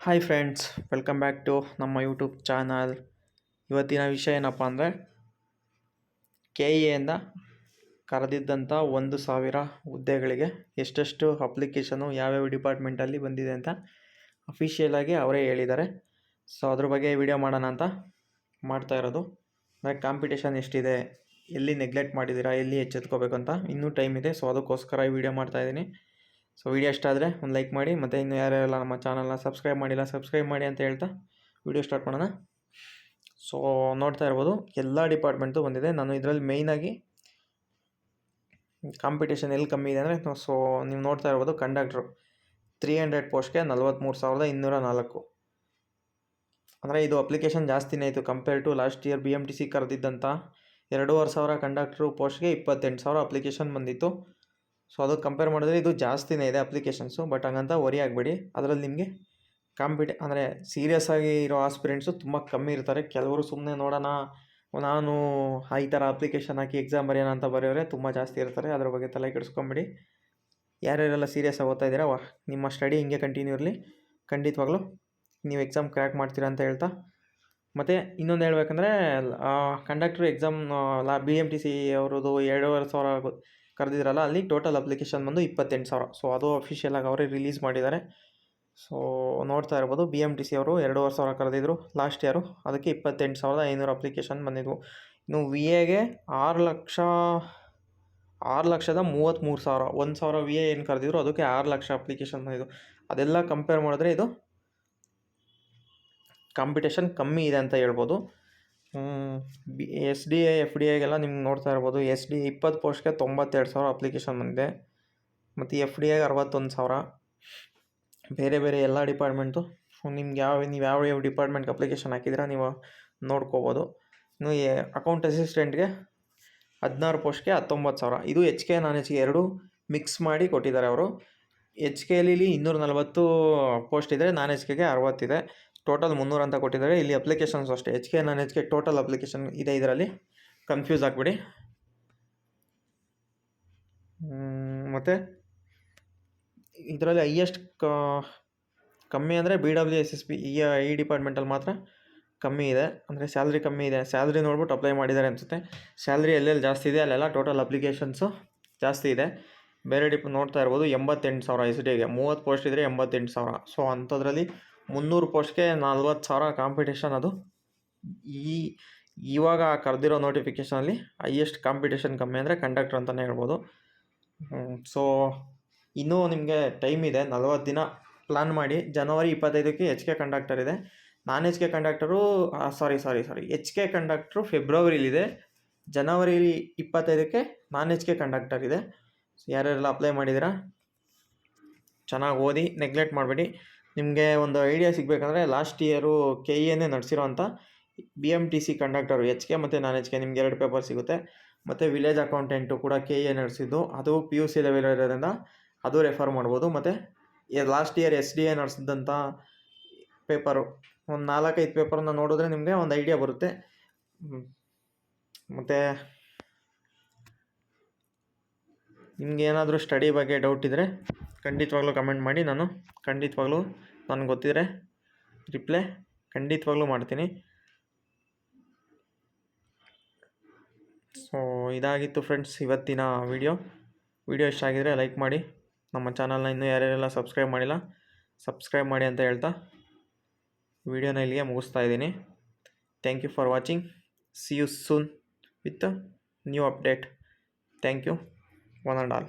Hi friends, welcome back to ನಮ್ಮ YouTube channel. ಇವತ್ತಿನ ವಿಷಯ ಏನಪ್ಪ ಅಂದರೆ ಕೆ ಇ ಎಯಿಂದ ಕರೆದಿದ್ದಂಥ 1,000 ಹುದ್ದೆಗಳಿಗೆ ಎಷ್ಟೆಷ್ಟು ಅಪ್ಲಿಕೇಶನು ಯಾವ್ಯಾವ ಡಿಪಾರ್ಟ್ಮೆಂಟಲ್ಲಿ ಬಂದಿದೆ ಅಂತ ಅಫಿಷಿಯಲಾಗಿ ಅವರೇ ಹೇಳಿದ್ದಾರೆ. ಸೊ ಅದ್ರ ಬಗ್ಗೆ ವಿಡಿಯೋ ಮಾಡೋಣ ಅಂತ ಮಾಡ್ತಾ ಇರೋದು. ಅಂದರೆ ಕಾಂಪಿಟೇಷನ್ ಎಷ್ಟಿದೆ, ಎಲ್ಲಿ ನೆಗ್ಲೆಕ್ಟ್ ಮಾಡಿದ್ದೀರಾ, ಎಲ್ಲಿ ಎಚ್ಚೆತ್ಕೋಬೇಕು ಅಂತ ಇನ್ನೂ ಟೈಮ್ ಇದೆ. ಸೊ ಅದಕ್ಕೋಸ್ಕರ ಈ ವಿಡಿಯೋ ಮಾಡ್ತಾಯಿದ್ದೀನಿ. ಸೊ ವಿಡಿಯೋ ಇಷ್ಟ ಆದರೆ ಒಂದು ಲೈಕ್ ಮಾಡಿ, ಮತ್ತು ಇನ್ನೂ ಯಾರ್ಯಾರೆಲ್ಲ ನಮ್ಮ ಚಾನಲ್ನ ಸಬ್ಸ್ಕ್ರೈಬ್ ಮಾಡಿಲ್ಲ ಸಬ್ಸ್ಕ್ರೈಬ್ ಮಾಡಿ ಅಂತ ಹೇಳ್ತಾ ವಿಡಿಯೋ ಸ್ಟಾರ್ಟ್ ಮಾಡೋಣ. ಸೊ ನೋಡ್ತಾ ಇರ್ಬೋದು ಎಲ್ಲ ಡಿಪಾರ್ಟ್ಮೆಂಟು ಬಂದಿದೆ. ನಾನು ಇದರಲ್ಲಿ ಮೇಯ್ನಾಗಿ ಕಾಂಪಿಟೇಷನ್ ಎಲ್ಲಿ ಕಮ್ಮಿ ಇದೆ ಅಂದರೆ, ಸೊ ನೀವು ನೋಡ್ತಾ ಇರ್ಬೋದು ಕಂಡಕ್ಟ್ರು 300 ಪೋಸ್ಟ್ಗೆ 43,204. ಅಂದರೆ ಇದು ಅಪ್ಲಿಕೇಶನ್ ಜಾಸ್ತಿನೇ ಇತ್ತು compare to last year BMTC ಕರೆದಿದ್ದಂಥ 2,500 ಕಂಡಕ್ಟ್ರು ಪೋಸ್ಟ್ಗೆ 28,000 ಅಪ್ಲಿಕೇಶನ್ ಬಂದಿತ್ತು. ಸೊ ಅದಕ್ಕೆ ಕಂಪೇರ್ ಮಾಡಿದ್ರೆ ಇದು ಜಾಸ್ತಿನೇ ಇದೆ ಅಪ್ಲಿಕೇಶನ್ಸು. ಬಟ್ ಹಂಗಂತ ವರಿ ಆಗಬೇಡಿ, ಅದರಲ್ಲಿ ನಿಮಗೆ ಅಂದರೆ ಸೀರಿಯಸ್ ಆಗಿ ಇರೋ ಆಸ್ಪಿರೆಂಟ್ಸು ತುಂಬ ಕಮ್ಮಿ ಇರ್ತಾರೆ. ಕೆಲವರು ಸುಮ್ಮನೆ ನೋಡೋಣ ನಾನು ಈ ಥರ ಅಪ್ಲಿಕೇಶನ್ ಹಾಕಿ ಎಕ್ಸಾಮ್ ಬರೆಯೋಣ ಅಂತ ಬರೆಯೋರೆ ತುಂಬ ಜಾಸ್ತಿ ಇರ್ತಾರೆ. ಅದ್ರ ಬಗ್ಗೆ ತಲೆ ಕೆಡಿಸ್ಕೊಂಬೇಡಿ. ಯಾರ್ಯಾರೆಲ್ಲ ಸೀರಿಯಸ್ಸಾಗಿ ಓದ್ತಾ ಇದ್ದೀರಾ ನಿಮ್ಮ ಸ್ಟಡಿ ಹಿಂಗೆ ಕಂಟಿನ್ಯೂ ಇರಲಿ. ಖಂಡಿತವಾಗ್ಲೂ ನೀವು ಎಕ್ಸಾಮ್ ಕ್ರ್ಯಾಕ್ ಮಾಡ್ತೀರಾ ಅಂತ ಹೇಳ್ತಾ, ಮತ್ತು ಇನ್ನೊಂದು ಹೇಳ್ಬೇಕಂದ್ರೆ ಕಂಡಕ್ಟ್ರ್ ಎಕ್ಸಾಮ್ BMTC ಅವ್ರದ್ದು 2,500 ಕರೆದಿದ್ರಲ್ಲ, ಅಲ್ಲಿ ಟೋಟಲ್ ಅಪ್ಲಿಕೇಶನ್ ಬಂದು 28,000. ಸೊ ಅದು ಅಫಿಷಿಯಲಾಗಿ ಅವರೇ ರಿಲೀಸ್ ಮಾಡಿದ್ದಾರೆ. ಸೊ ನೋಡ್ತಾ ಇರ್ಬೋದು BMTC ಅವರು 2,500 ಕರೆದಿದ್ರು ಲಾಸ್ಟ್ ಇಯರು, ಅದಕ್ಕೆ 28,500 ಅಪ್ಲಿಕೇಶನ್ ಬಂದಿದ್ವು. ಇನ್ನು VAಗೆ 6,33,000 1,000 VA ಏನು ಕರೆದಿದ್ರು ಅದಕ್ಕೆ 6 ಲಕ್ಷ ಅಪ್ಲಿಕೇಶನ್ ಬಂದಿದ್ದು. ಅದೆಲ್ಲ ಕಂಪೇರ್ ಮಾಡಿದ್ರೆ ಇದು ಕಾಂಪಿಟೇಷನ್ ಕಮ್ಮಿ ಇದೆ ಅಂತ ಹೇಳ್ಬೋದು. SDA FDAಗೆಲ್ಲ ನಿಮ್ಗೆ ನೋಡ್ತಾ ಇರ್ಬೋದು, SDA 20 ಪೋಸ್ಟ್ಗೆ 92,000 ಅಪ್ಲಿಕೇಶನ್ ಬಂದಿದೆ, ಮತ್ತು FDAಗೆ 61,000. ಬೇರೆ ಬೇರೆ ಎಲ್ಲ ಡಿಪಾರ್ಟ್ಮೆಂಟು ನಿಮ್ಗೆ ನೀವು ಯಾವ ಡಿಪಾರ್ಟ್ಮೆಂಟ್ಗೆ ಅಪ್ಲಿಕೇಶನ್ ಹಾಕಿದ್ದೀರಾ ನೀವು ನೋಡ್ಕೋಬೋದು. ಇನ್ನು ಅಕೌಂಟ್ ಅಸಿಸ್ಟೆಂಟ್ಗೆ 16 ಪೋಸ್ಟ್ಗೆ 19,000. ಇದು HK non-HK ಎರಡೂ ಮಿಕ್ಸ್ ಮಾಡಿ ಕೊಟ್ಟಿದ್ದಾರೆ ಅವರು. HKಲಿ 240 ಪೋಸ್ಟ್ ಇದ್ದರೆ non-HKಗೆ 60 ಇದೆ. ಟೋಟಲ್ 300 ಅಂತ ಕೊಟ್ಟಿದ್ದಾರೆ. ಇಲ್ಲಿ ಅಪ್ಲಿಕೇಶನ್ಸ್ ಅಷ್ಟೇ HK non-HK ಟೋಟಲ್ ಅಪ್ಲಿಕೇಶನ್ ಇದೆ. ಇದರಲ್ಲಿ ಕನ್ಫ್ಯೂಸ್ ಆಗಿಬಿಡಿ. ಮತ್ತು ಇದರಲ್ಲಿ ಹೈಯೆಸ್ಟ್ ಕಮ್ಮಿ ಅಂದರೆ BWSSB ಈ ಡಿಪಾರ್ಟ್ಮೆಂಟಲ್ಲಿ ಮಾತ್ರ ಕಮ್ಮಿ ಇದೆ. ಅಂದರೆ ಸ್ಯಾಲ್ರಿ ಕಮ್ಮಿ ಇದೆ. ಸ್ಯಾಲ್ರಿ ನೋಡ್ಬಿಟ್ಟು ಅಪ್ಲೈ ಮಾಡಿದ್ದಾರೆ ಅನಿಸುತ್ತೆ. ಸ್ಯಾಲ್ರಿ ಎಲ್ಲೆಲ್ಲಿ ಜಾಸ್ತಿ ಇದೆ ಅಲ್ಲೆಲ್ಲ ಟೋಟಲ್ ಅಪ್ಲಿಕೇಶನ್ಸು ಜಾಸ್ತಿ ಇದೆ. ಬೇರೆ ನೋಡ್ತಾ ಇರ್ಬೋದು 88,000 SDAಗೆ 30 ಪೋಸ್ಟ್ ಇದ್ದರೆ 88,000. ಸೊ ಅಂಥದ್ರಲ್ಲಿ 300 ಪೋಸ್ಟ್ಗೆ 40,000 ಕಾಂಪಿಟೇಷನ್. ಅದು ಇವಾಗ ಕರೆದಿರೋ ನೋಟಿಫಿಕೇಷನಲ್ಲಿ ಹೈಯೆಸ್ಟ್ ಕಾಂಪಿಟೇಷನ್ ಕಮ್ಮಿ ಅಂದರೆ ಕಂಡಕ್ಟ್ರ್ ಅಂತಲೇ ಹೇಳ್ಬೋದು. ಸೊ ಇನ್ನೂ ನಿಮಗೆ ಟೈಮ್ ಇದೆ, 40 ದಿನ ಪ್ಲ್ಯಾನ್ ಮಾಡಿ. ಜನವರಿ 25ಕ್ಕೆ HK ಕಂಡಕ್ಟರ್ ಇದೆ. non-HK ಕಂಡಕ್ಟರು HK ಕಂಡಕ್ಟ್ರು ಫೆಬ್ರವರಿಲಿದೆ. ಜನವರಿ 25ಕ್ಕೆ non-HK ಕಂಡಕ್ಟರ್ ಇದೆ. ಯಾರ್ಯಾರೆಲ್ಲ ಅಪ್ಲೈ ಮಾಡಿದ್ದೀರಾ ಚೆನ್ನಾಗಿ ಓದಿ, ನೆಗ್ಲೆಕ್ಟ್ ಮಾಡಬೇಡಿ. ನಿಮಗೆ ಒಂದು ಐಡಿಯಾ ಸಿಗಬೇಕಂದ್ರೆ ಲಾಸ್ಟ್ ಇಯರು KEನೇ ನಡೆಸಿರೋ ಅಂಥ BMTC ಕಂಡಕ್ಟರು HK ಮತ್ತು non-HK ನಿಮ್ಗೆ 2 ಪೇಪರ್ ಸಿಗುತ್ತೆ. ಮತ್ತು ವಿಲೇಜ್ ಅಕೌಂಟೆಂಟು ಕೂಡ KE ನಡೆಸಿದ್ದು, ಅದು PUC ಲೆವೆಲ್ ಇರೋದ್ರಿಂದ ಅದು ರೆಫರ್ ಮಾಡ್ಬೋದು. ಮತ್ತು ಲಾಸ್ಟ್ ಇಯರ್ SDA ನಡೆಸಿದಂಥ ಪೇಪರು ಒಂದು 4-5 ಪೇಪರನ್ನ ನೋಡಿದ್ರೆ ನಿಮಗೆ ಒಂದು ಐಡಿಯಾ ಬರುತ್ತೆ. ಮತ್ತು ನಿಮ್ಗೆ ಏನಾದರೂ ಸ್ಟಡಿ ಬಗ್ಗೆ ಡೌಟ್ ಇದ್ದರೆ ಖಂಡಿತವಾಗ್ಲೂ ಕಮೆಂಟ್ ಮಾಡಿ. ನನಗೆ ಗೊತ್ತಿದ್ರೆ ರಿಪ್ಲೈ ಖಂಡಿತವಾಗ್ಲೂ ಮಾಡ್ತೀನಿ. ಸೊ ಇದಾಗಿತ್ತು ಫ್ರೆಂಡ್ಸ್ ಇವತ್ತಿನ ವಿಡಿಯೋ ಇಷ್ಟ ಆಗಿದರೆ ಲೈಕ್ ಮಾಡಿ. ನಮ್ಮ ಚಾನಲ್ನ ಇನ್ನೂ ಯಾರ್ಯಾರೆಲ್ಲ ಸಬ್ಸ್ಕ್ರೈಬ್ ಮಾಡಿಲ್ಲ ಸಬ್ಸ್ಕ್ರೈಬ್ ಮಾಡಿ ಅಂತ ಹೇಳ್ತಾ ವಿಡಿಯೋನ ಇಲ್ಲಿಗೆ ಮುಗಿಸ್ತಾ ಇದ್ದೀನಿ. Thank you for watching. See you soon with new update. Thank you one and all.